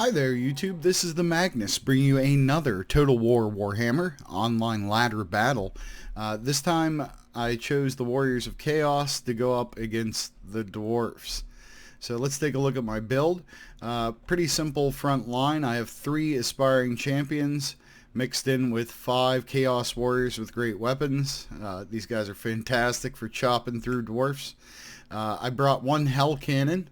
Hi there YouTube, this is the Magnus bringing you another Total War Warhammer online ladder battle. This time I chose the Warriors of Chaos to go up against the Dwarfs. So let's take a look at my build. Pretty simple front line. I have 3 aspiring champions mixed in with 5 Chaos Warriors with great weapons. These guys are fantastic for chopping through Dwarfs. I brought 1 Hell Cannon.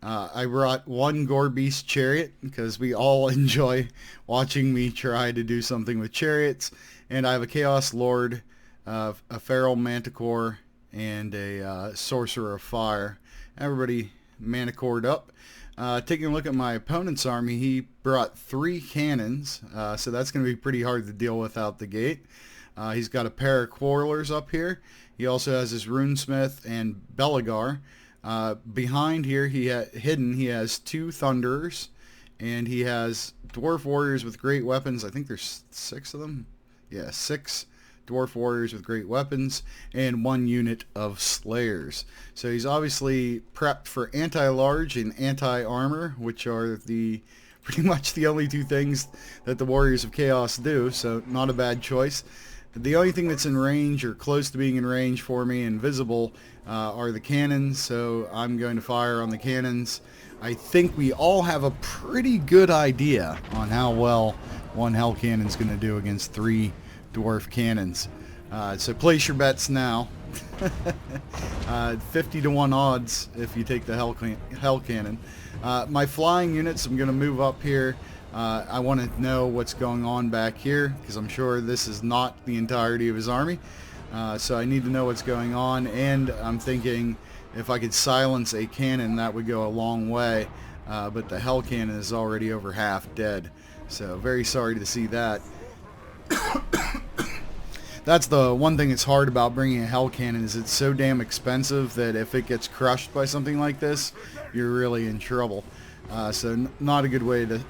I brought 1 Gore Beast Chariot because we all enjoy watching me try to do something with chariots. And I have a Chaos Lord, a Feral Manticore, and a Sorcerer of Fire. Everybody manicored up. Taking a look at my opponent's army, he brought 3 cannons, so that's going to be pretty hard to deal with out the gate. He's got a pair of Quarrelers up here. He also has his Runesmith and Belagar. Behind here, he has 2 Thunderers, and he has Dwarf Warriors with great weapons. I think there's 6 of them. Yeah, 6 Dwarf Warriors with great weapons, and 1 unit of Slayers. So he's obviously prepped for anti-large and anti-armor, which are pretty much the only 2 things that the Warriors of Chaos do, so not a bad choice. The only thing that's in range or close to being in range for me and visible are the cannons, so I'm going to fire on the cannons. I think we all have a pretty good idea on how well 1 Hell Cannon is going to do against 3 Dwarf Cannons. So place your bets now. 50 to 1 odds if you take the Hell Cannon. My flying units, I'm going to move up here. I want to know what's going on back here because I'm sure this is not the entirety of his army. So I need to know what's going on, and I'm thinking if I could silence a cannon that would go a long way, but the Hell Cannon is already over half dead. So very sorry to see that. That's the one thing that's hard about bringing a Hell Cannon is it's so damn expensive that if it gets crushed by something like this, you're really in trouble. So not a good way to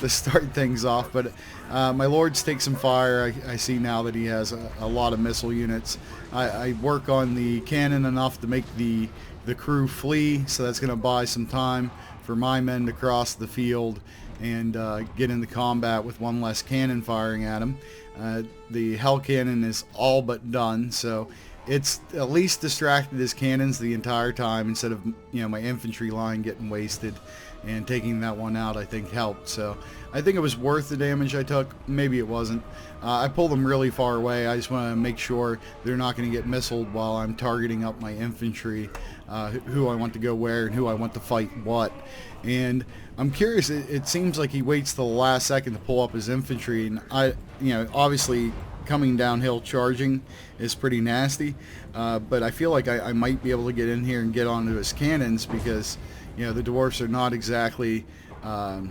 start things off, but my Lords take some fire. I see now that he has a lot of missile units. I work on the cannon enough to make the crew flee, so that's going to buy some time for my men to cross the field and get into combat with 1 less cannon firing at him. The Hell Cannon is all but done, so it's at least distracted his cannons the entire time instead of my infantry line getting wasted, and taking that one out I think helped. So I think it was worth the damage I took. Maybe it wasn't. I pulled them really far away. I just want to make sure they're not going to get missiled while I'm targeting up my infantry, who I want to go where and who I want to fight what. And I'm curious, it seems like he waits till the last second to pull up his infantry, and obviously coming downhill charging is pretty nasty, but I feel like I might be able to get in here and get onto his cannons because the Dwarfs are not exactly a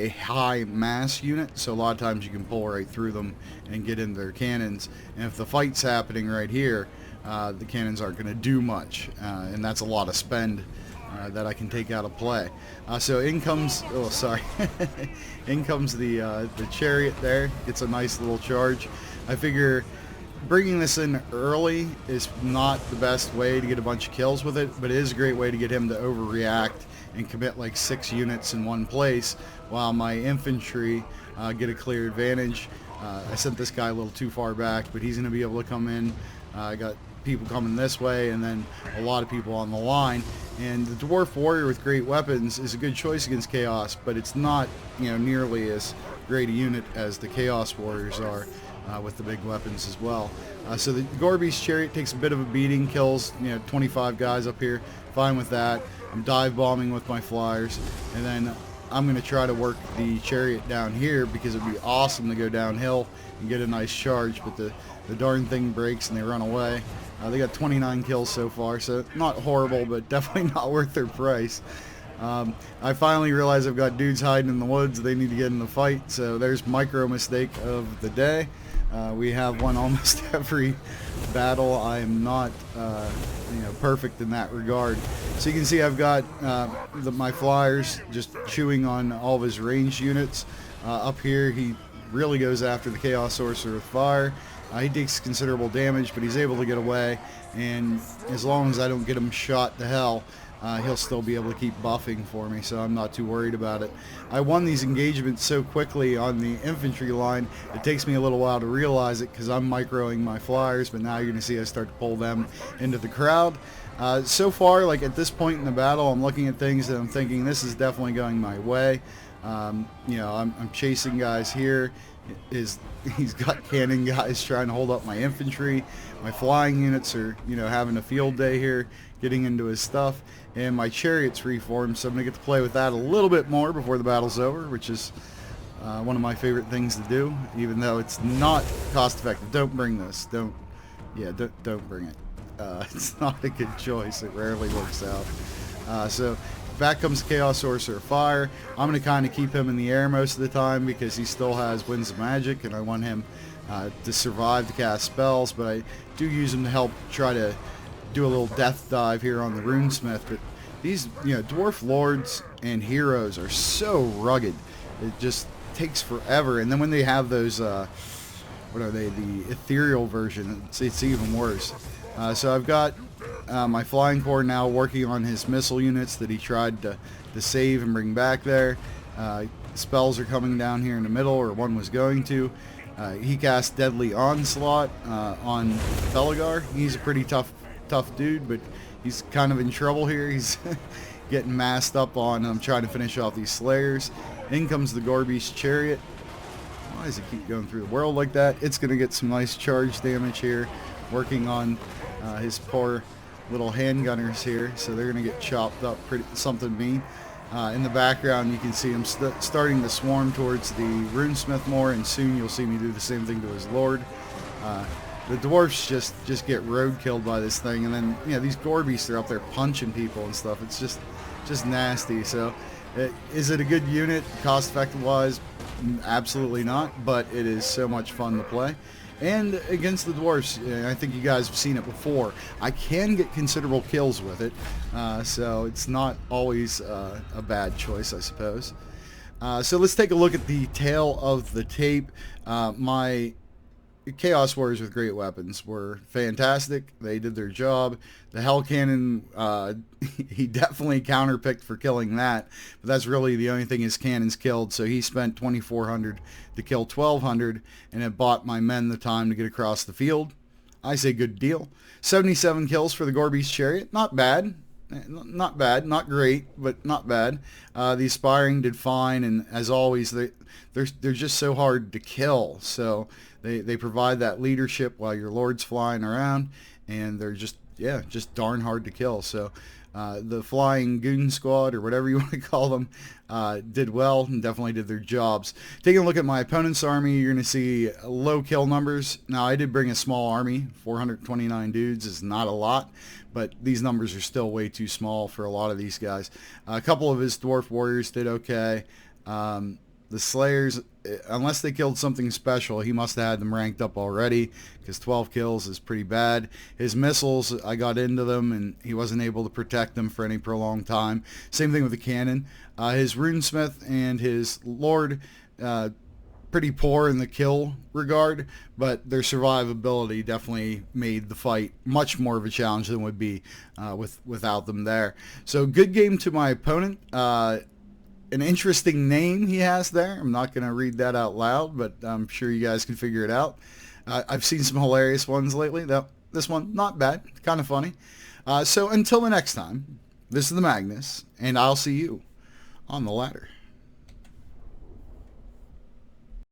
high mass unit, so a lot of times you can pull right through them and get into their cannons. And if the fight's happening right here, the cannons aren't going to do much, and that's a lot of spend that I can take out of play. So in comes, in comes the chariot there. Gets a nice little charge. I figure bringing this in early is not the best way to get a bunch of kills with it, but it is a great way to get him to overreact and commit like 6 units in one place while my infantry get a clear advantage. I sent this guy a little too far back, but he's going to be able to come in. I got people coming this way and then a lot of people on the line, and the Dwarf Warrior with great weapons is a good choice against Chaos, but it's not nearly as great a unit as the Chaos Warriors are with the big weapons as well. So the Gore Beast Chariot takes a bit of a beating, kills 25 guys up here, fine with that. I'm dive bombing with my flyers, and then I'm going to try to work the chariot down here because it would be awesome to go downhill and get a nice charge, but the darn thing breaks and they run away. They got 29 kills so far, so not horrible, but definitely not worth their price. I finally realized I've got dudes hiding in the woods. They need to get in the fight, so there's micro mistake of the day. We have one almost every battle. I am not perfect in that regard. So you can see I've got my flyers just chewing on all of his ranged units. Up here he really goes after the Chaos Sorcerer with fire. He takes considerable damage, but he's able to get away, and as long as I don't get him shot to hell, he'll still be able to keep buffing for me, so I'm not too worried about it. I won these engagements so quickly on the infantry line, it takes me a little while to realize it because I'm microing my flyers, but now you're going to see I start to pull them into the crowd. So far, like at this point in the battle, I'm looking at things and I'm thinking this is definitely going my way. You know, I'm chasing guys here. He's got cannon guys trying to hold up my infantry. My flying units are, you know, having a field day here, getting into his stuff. And my chariot's reformed, so I'm going to get to play with that a little bit more before the battle's over, which is one of my favorite things to do, even though it's not cost effective. Don't bring this. Don't bring it. It's not a good choice. It rarely works out. So back comes Chaos Sorcerer Fire. I'm going to kind of keep him in the air most of the time because he still has Winds of Magic, and I want him to survive to cast spells, but I do use him to help try to do a little death dive here on the Runesmith. But these, you know, Dwarf Lords and Heroes are so rugged. It just takes forever. And then when they have those, what are they, the ethereal version, it's even worse. So I've got my Flying Corps now working on his missile units that he tried to save and bring back there. Spells are coming down here in the middle, or one was going to. He cast Deadly Onslaught on Belagar. He's a pretty tough dude, but he's kind of in trouble here. He's getting massed up on trying to finish off these Slayers. In comes the Gorbeast Chariot. Why does it keep going through the world like that? It's going to get some nice charge damage here, working on his poor little handgunners here, so they're going to get chopped up pretty something mean. In the background you can see him starting to swarm towards the Runesmith more, and soon you'll see me do the same thing to his Lord. The Dwarfs just get road killed by this thing, and then, you know, these Gorbeasts are up there punching people and stuff. It's just nasty. So is it a good unit cost effective wise? Absolutely not, but it is so much fun to play. And against the Dwarfs, I think you guys have seen it before, I can get considerable kills with it, so it's not always a bad choice, I suppose. So let's take a look at the tail of the tape. My Chaos Warriors with great weapons were fantastic. They did their job. The Hell Cannon, he definitely counterpicked for killing that, but that's really the only thing his cannons killed, so he spent 2,400 to kill 1,200, and it bought my men the time to get across the field. I say good deal. 77 kills for the Gorbeast Chariot. Not bad. Not bad. Not great, but not bad. The Aspiring did fine, and as always, they're just so hard to kill, so they provide that leadership while your Lord's flying around, and they're just darn hard to kill. So the Flying Goon Squad, or whatever you want to call them, did well and definitely did their jobs. Taking a look at my opponent's army, you're going to see low kill numbers. Now, I did bring a small army. 429 dudes is not a lot, but these numbers are still way too small for a lot of these guys. A couple of his Dwarf Warriors did okay. The Slayers, unless they killed something special, he must have had them ranked up already, because 12 kills is pretty bad. His missiles, I got into them, and he wasn't able to protect them for any prolonged time. Same thing with the cannon. His Runesmith and his Lord, pretty poor in the kill regard, but their survivability definitely made the fight much more of a challenge than would be without them there. So good game to my opponent. An interesting name he has there. I'm not going to read that out loud, but I'm sure you guys can figure it out. I've seen some hilarious ones lately. This one, not bad. Kind of funny. So until the next time, this is the Magnus, and I'll see you on the ladder.